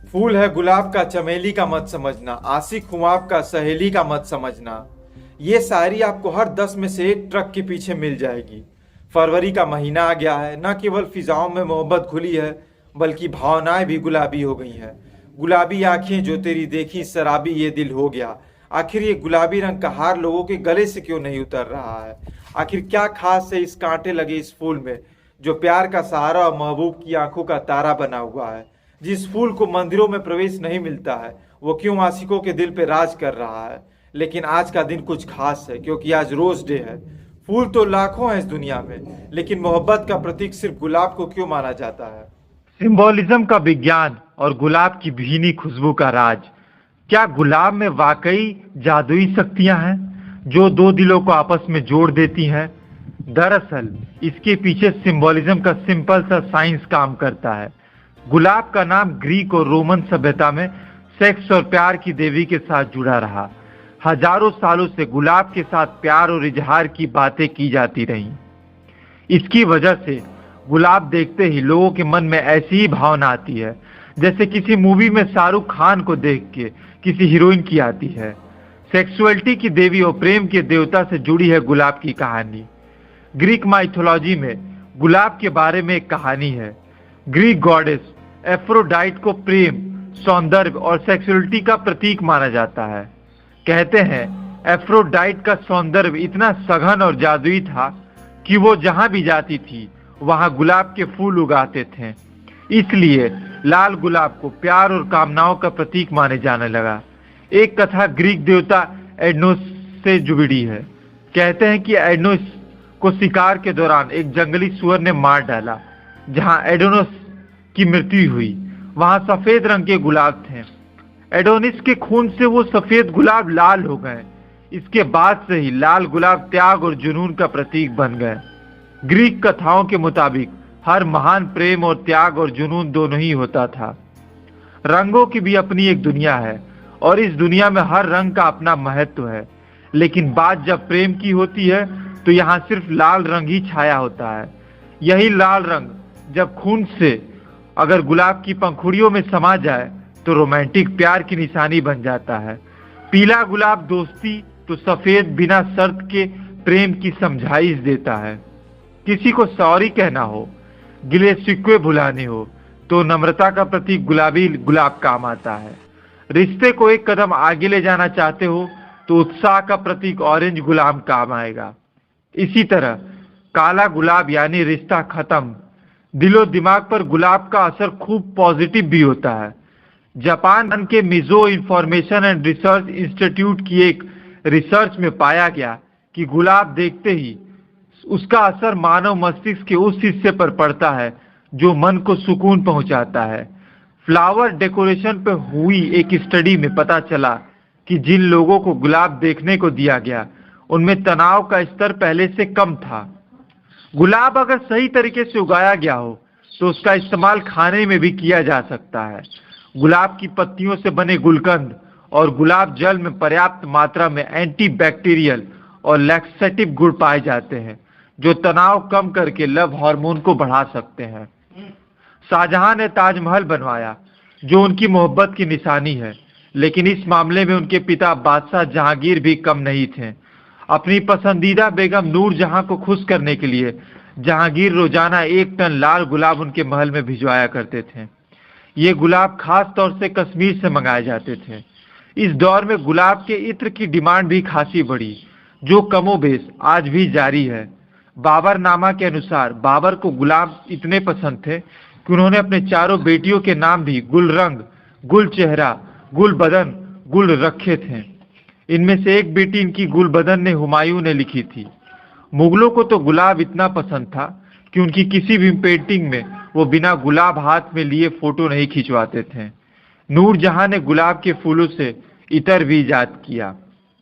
फूल है गुलाब का चमेली का मत समझना, आशिक हूं आपका सहेली का मत समझना। ये शायरी आपको हर 10 में से एक ट्रक के पीछे मिल जाएगी। फरवरी का महीना आ गया है, न केवल फिजाओं में मोहब्बत खुली है बल्कि भावनाएं भी गुलाबी हो गई हैं। गुलाबी आंखें जो तेरी देखी, शराबी ये दिल हो गया। आखिर ये गुलाबी रंग का हार लोगों के गले से क्यों नहीं उतर रहा है? आखिर क्या खास है इस कांटे लगे इस फूल में, जो प्यार का सहारा और महबूब की आंखों का तारा बना हुआ है? जिस फूल को मंदिरों में प्रवेश नहीं मिलता है, वो क्यों आशिकों के दिल पे राज कर रहा है? लेकिन आज का दिन कुछ खास है, क्योंकि आज रोज डे है। फूल तो लाखों हैं इस दुनिया में, लेकिन मोहब्बत का प्रतीक सिर्फ गुलाब को क्यों माना जाता है? सिंबोलिज्म का विज्ञान और गुलाब की भीनी खुशबू का राज। क्या गुलाब में वाकई जादुई शक्तियां हैं जो दो दिलों को आपस में जोड़ देती हैं? दरअसल इसके पीछे सिंबोलिज्म का सिंपल सा साइंस काम करता है। गुलाब का नाम ग्रीक और रोमन सभ्यता में सेक्स और प्यार की देवी के साथ जुड़ा रहा। हजारों सालों से गुलाब के साथ प्यार और इजहार की बातें की जाती रहीं। इसकी वजह से गुलाब देखते ही लोगों के मन में ऐसी ही भावना आती है जैसे किसी मूवी में शाहरुख खान को देख के किसी हीरोइन की आती है। सेक्सुअलिटी की देवी और प्रेम के देवता से जुड़ी है गुलाब की कहानी। ग्रीक माइथोलॉजी में गुलाब के बारे में एक कहानी है। ग्रीक गॉडेस एफ्रोडाइट को प्रेम, सौंदर्य और सेक्सुअलिटी का प्रतीक माना जाता है। कहते हैं एफ्रोडाइट का सौंदर्य इतना सघन और जादुई था कि वो जहां भी जाती थी वहां गुलाब के फूल उगाते थे। इसलिए लाल गुलाब को प्यार और कामनाओं का प्रतीक माने जाने लगा। एक कथा ग्रीक देवता एडनोस से जुड़ी है। कहते हैं कि एडनोस को शिकार के दौरान एक जंगली सुअर ने मार डाला। जहां एडोनोस की मृत्यु हुई वहां सफेद रंग के गुलाब थे। एडोनिस के खून से वो सफेद गुलाब लाल हो गए। इसके बाद से ही लाल गुलाब त्याग और जुनून का प्रतीक बन गए। ग्रीक कथाओं के मुताबिक हर महान प्रेम और त्याग और जुनून दोनों ही होता था। रंगों की भी अपनी एक दुनिया है और इस दुनिया में हर रंग का अपना महत्व है। लेकिन बात जब प्रेम की होती है तो यहाँ सिर्फ लाल रंग ही छाया होता है। यही लाल रंग जब खून से अगर गुलाब की पंखुड़ियों में समा जाए तो रोमांटिक प्यार की निशानी बन जाता है। पीला गुलाब दोस्ती तो सफेद बिना शर्त के प्रेम की समझाइश देता है। किसी को सॉरी कहना हो, गिले शिकवे भुलाने हो तो नम्रता का प्रतीक गुलाबी गुलाब काम आता है। रिश्ते को एक कदम आगे ले जाना चाहते हो तो उत्साह का प्रतीक ऑरेंज गुलाब काम आएगा। इसी तरह काला गुलाब यानी रिश्ता खत्म। दिलो दिमाग पर गुलाब का असर खूब पॉजिटिव भी होता है। जापान के Mizo information and research institute की एक रिसर्च में पाया गया कि गुलाब देखते ही उसका असर मानव मस्तिष्क के उस हिस्से पर पड़ता है जो मन को सुकून पहुंचाता है। फ्लावर डेकोरेशन पर हुई एक स्टडी में पता चला कि जिन लोगों को गुलाब देखने को दिया गया उनमें तनाव का स्तर पहले से कम था। गुलाब अगर सही तरीके से उगाया गया हो तो उसका इस्तेमाल खाने में भी किया जा सकता है। गुलाब की पत्तियों से बने गुलकंद और गुलाब जल में पर्याप्त मात्रा में एंटीबैक्टीरियल और लैक्सेटिव गुण पाए जाते हैं जो तनाव कम करके लव हार्मोन को बढ़ा सकते हैं। शाहजहां ने ताजमहल बनवाया जो उनकी मोहब्बत की निशानी है, लेकिन इस मामले में उनके पिता बादशाह जहांगीर भी कम नहीं थे। अपनी पसंदीदा बेगम नूरजहां को खुश करने के लिए जहांगीर रोजाना 1 टन लाल गुलाब उनके महल में भिजवाया करते थे। ये गुलाब खास तौर से कश्मीर से मंगाए जाते थे। इस दौर में गुलाब के इत्र की डिमांड भी खासी बढ़ी, जो कमोबेश आज भी जारी है। बाबरनामा के अनुसार बाबर को गुलाब इतने पसंद थे कि उन्होंने अपने चारों बेटियों के नाम भी गुलरंग, गुल चेहरा, गुल बदन, गुल रखे थे। इनमें से एक बेटी इनकी गुलबदन ने हुमायूं ने लिखी थी। मुगलों को तो गुलाब इतना पसंद था कि उनकी किसी भी पेंटिंग में वो बिना गुलाब हाथ में लिए फोटो नहीं खिंचवाते थे। नूरजहां ने गुलाब के फूलों से इतर भी इजाद किया।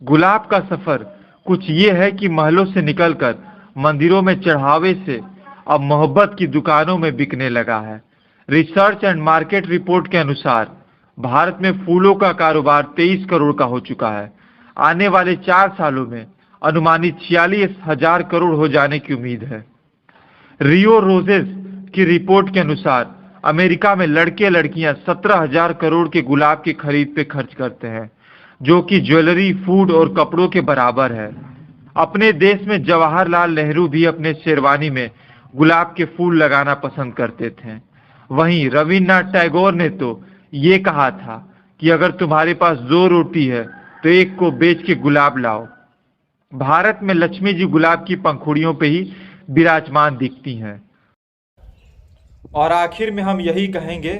गुलाब का सफर कुछ ये है कि महलों से निकलकर मंदिरों में चढ़ावे से अब मोहब्बत की दुकानों में बिकने लगा है। रिसर्च एंड मार्केट रिपोर्ट के अनुसार भारत में फूलों का कारोबार 23 करोड़ का हो चुका है। आने वाले 4 सालों में अनुमानित 46,000 करोड़ हो जाने की उम्मीद है। रियो रोजेस की रिपोर्ट के अनुसार अमेरिका में लड़के लड़कियां 17,000 करोड़ के गुलाब की खरीद पे खर्च करते हैं, जो कि ज्वेलरी, फूड और कपड़ों के बराबर है। अपने देश में जवाहरलाल नेहरू भी अपने शेरवानी में गुलाब के फूल लगाना पसंद करते थे। वहीं रविन्द्रनाथ टैगोर ने तो ये कहा था कि अगर तुम्हारे पास 2 रोटी है तो एक को बेच के गुलाब लाओ। भारत में लक्ष्मी जी गुलाब की पंखुड़ियों पे ही विराजमान दिखती हैं। और आखिर में हम यही कहेंगे,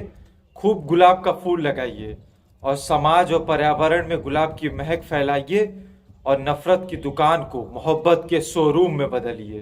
खूब गुलाब का फूल लगाइए और समाज और पर्यावरण में गुलाब की महक फैलाइए और नफरत की दुकान को मोहब्बत के शोरूम में बदलिए।